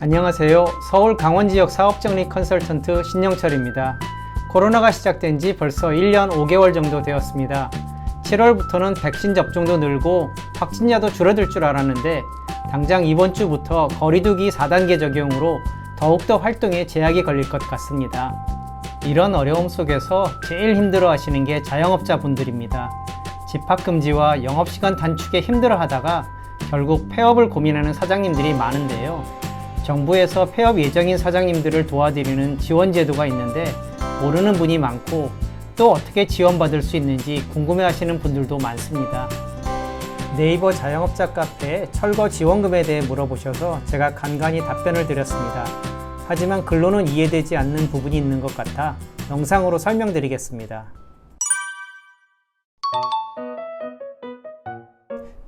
안녕하세요. 서울 강원 지역 사업정리 컨설턴트 신영철입니다. 코로나가 시작된 지 벌써 1년 5개월 정도 되었습니다. 7월부터는 백신 접종도 늘고 확진자도 줄어들 줄 알았는데 당장 이번 주부터 거리두기 4단계 적용으로 더욱더 활동에 제약이 걸릴 것 같습니다. 이런 어려움 속에서 제일 힘들어 하시는 게 자영업자 분들입니다. 집합금지와 영업시간 단축에 힘들어 하다가 결국 폐업을 고민하는 사장님들이 많은데요. 정부에서 폐업 예정인 사장님들을 도와드리는 지원제도가 있는데 모르는 분이 많고 또 어떻게 지원받을 수 있는지 궁금해하시는 분들도 많습니다. 네이버 자영업자 카페에 철거 지원금에 대해 물어보셔서 제가 간간히 답변을 드렸습니다. 하지만 글로는 이해되지 않는 부분이 있는 것 같아 영상으로 설명드리겠습니다.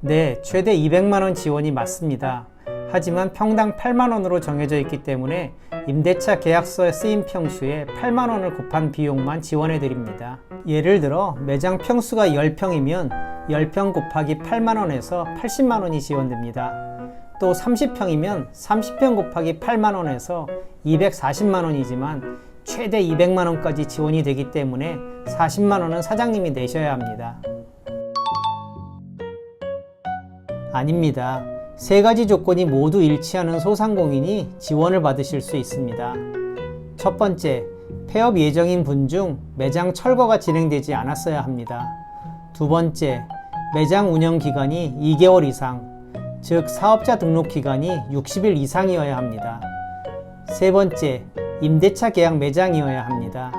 네, 최대 200만원 지원이 맞습니다. 하지만 평당 8만원으로 정해져 있기 때문에 임대차 계약서에 쓰인 평수에 8만원을 곱한 비용만 지원해 드립니다. 예를 들어 매장 평수가 10평이면 10평 곱하기 8만원에서 80만원이 지원됩니다. 또 30평이면 30평 곱하기 8만원에서 240만원이지만 최대 200만원까지 지원이 되기 때문에 40만원은 사장님이 내셔야 합니다. 아닙니다. 세 가지 조건이 모두 일치하는 소상공인이 지원을 받으실 수 있습니다. 첫 번째, 폐업 예정인 분 중 매장 철거가 진행되지 않았어야 합니다. 두 번째, 매장 운영 기간이 2개월 이상, 즉 사업자 등록 기간이 60일 이상이어야 합니다. 세 번째, 임대차 계약 매장이어야 합니다.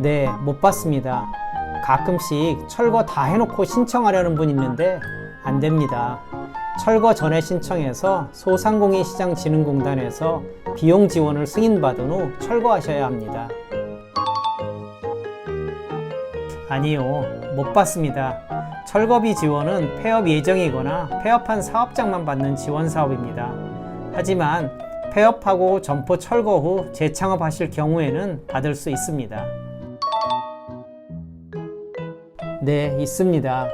네, 못 받습니다. 가끔씩 철거 다 해놓고 신청하려는 분 있는데 안 됩니다. 철거 전에 신청해서 소상공인 시장진흥공단에서 비용 지원을 승인받은 후 철거하셔야 합니다. 아니요, 못 받습니다. 철거비 지원은 폐업 예정이거나 폐업한 사업장만 받는 지원 사업입니다. 하지만 폐업하고 점포 철거 후 재창업하실 경우에는 받을 수 있습니다. 네, 있습니다.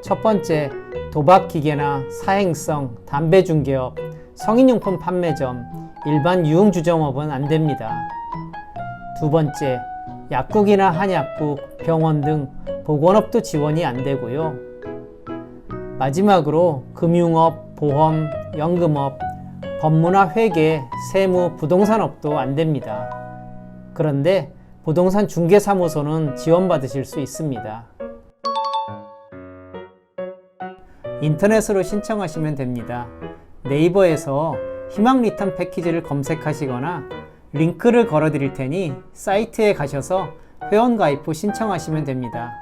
첫 번째, 도박기계나 사행성, 담배중개업, 성인용품 판매점, 일반 유흥주점업은 안 됩니다. 두 번째, 약국이나 한약국, 병원 등 보건업도 지원이 안 되고요. 마지막으로 금융업, 보험, 연금업, 법무나 회계, 세무, 부동산업도 안 됩니다. 그런데 부동산 중개사무소는 지원받으실 수 있습니다. 인터넷으로 신청하시면 됩니다. 네이버에서 희망 리턴 패키지를 검색하시거나 링크를 걸어 드릴 테니 사이트에 가셔서 회원가입 후 신청하시면 됩니다.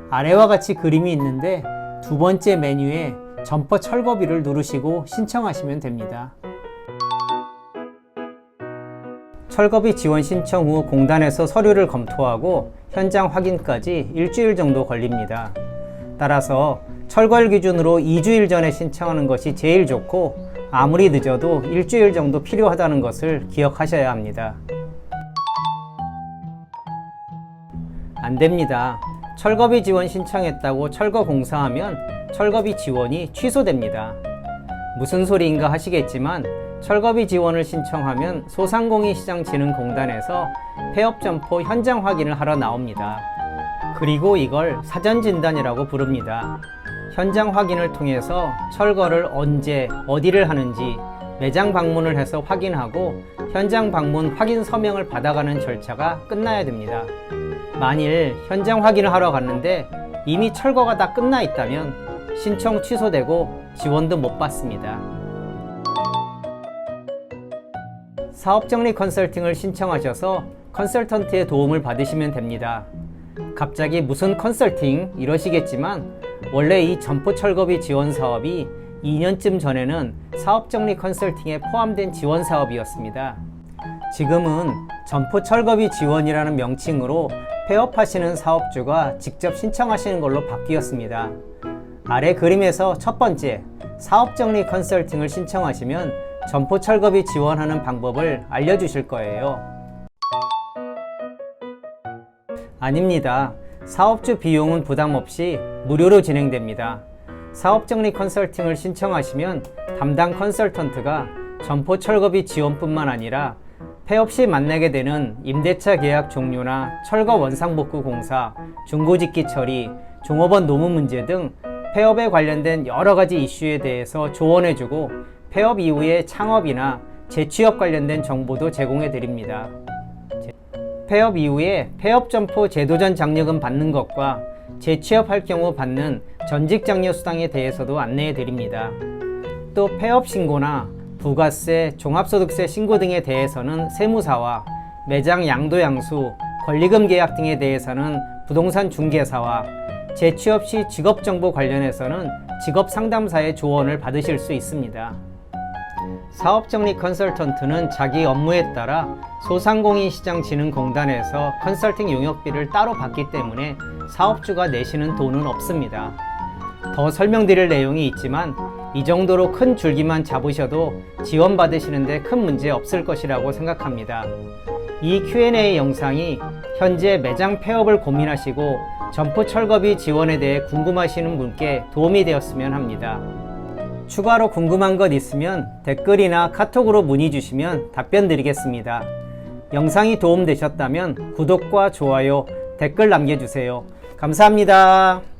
아래와 같이 그림이 있는데 두 번째 메뉴에 점포 철거비를 누르시고 신청하시면 됩니다. 철거비 지원 신청 후 공단에서 서류를 검토하고 현장 확인까지 일주일 정도 걸립니다. 따라서 철거일 기준으로 2주일 전에 신청하는 것이 제일 좋고 아무리 늦어도 일주일 정도 필요하다는 것을 기억하셔야 합니다. 안 됩니다. 철거비 지원 신청했다고 철거 공사하면 철거비 지원이 취소됩니다. 무슨 소리인가 하시겠지만 철거비 지원을 신청하면 소상공인시장진흥공단에서 폐업점포 현장 확인을 하러 나옵니다. 그리고 이걸 사전진단이라고 부릅니다. 현장 확인을 통해서 철거를 언제, 어디를 하는지 매장 방문을 해서 확인하고 현장 방문 확인 서명을 받아가는 절차가 끝나야 됩니다. 만일 현장 확인을 하러 갔는데 이미 철거가 다 끝나 있다면 신청 취소되고 지원도 못 받습니다. 사업정리 컨설팅을 신청하셔서 컨설턴트의 도움을 받으시면 됩니다. 갑자기 무슨 컨설팅 이러시겠지만 원래 이 점포 철거비 지원 사업이 2년쯤 전에는 사업정리 컨설팅에 포함된 지원 사업이었습니다. 지금은 점포 철거비 지원이라는 명칭으로 폐업하시는 사업주가 직접 신청하시는 걸로 바뀌었습니다. 아래 그림에서 첫 번째, 사업정리 컨설팅을 신청하시면 점포 철거비 지원하는 방법을 알려주실 거예요. 아닙니다. 사업주 비용은 부담 없이 무료로 진행됩니다. 사업정리 컨설팅을 신청하시면 담당 컨설턴트가 점포 철거비 지원뿐만 아니라 폐업 시 만나게 되는 임대차 계약 종료나 철거 원상복구 공사, 중고짓기 처리, 종업원 노무 문제 등 폐업에 관련된 여러 가지 이슈에 대해서 조언해주고 폐업 이후의 창업이나 재취업 관련된 정보도 제공해 드립니다. 폐업 이후에 폐업점포 제도전 장려금 받는 것과 재취업할 경우 받는 전직장려 수당에 대해서도 안내해 드립니다. 또 폐업 신고나 부가세, 종합소득세 신고 등에 대해서는 세무사와 매장 양도양수, 권리금 계약 등에 대해서는 부동산 중개사와 재취업 시 직업정보 관련해서는 직업상담사의 조언을 받으실 수 있습니다. 사업정리 컨설턴트는 자기 업무에 따라 소상공인시장진흥공단에서 컨설팅 용역비를 따로 받기 때문에 사업주가 내시는 돈은 없습니다. 더 설명드릴 내용이 있지만 이 정도로 큰 줄기만 잡으셔도 지원받으시는데 큰 문제 없을 것이라고 생각합니다. 이 Q&A 영상이 현재 매장 폐업을 고민하시고 점포 철거비 지원에 대해 궁금하시는 분께 도움이 되었으면 합니다. 추가로 궁금한 것 있으면 댓글이나 카톡으로 문의 주시면 답변 드리겠습니다. 영상이 도움되셨다면 구독과 좋아요, 댓글 남겨주세요. 감사합니다.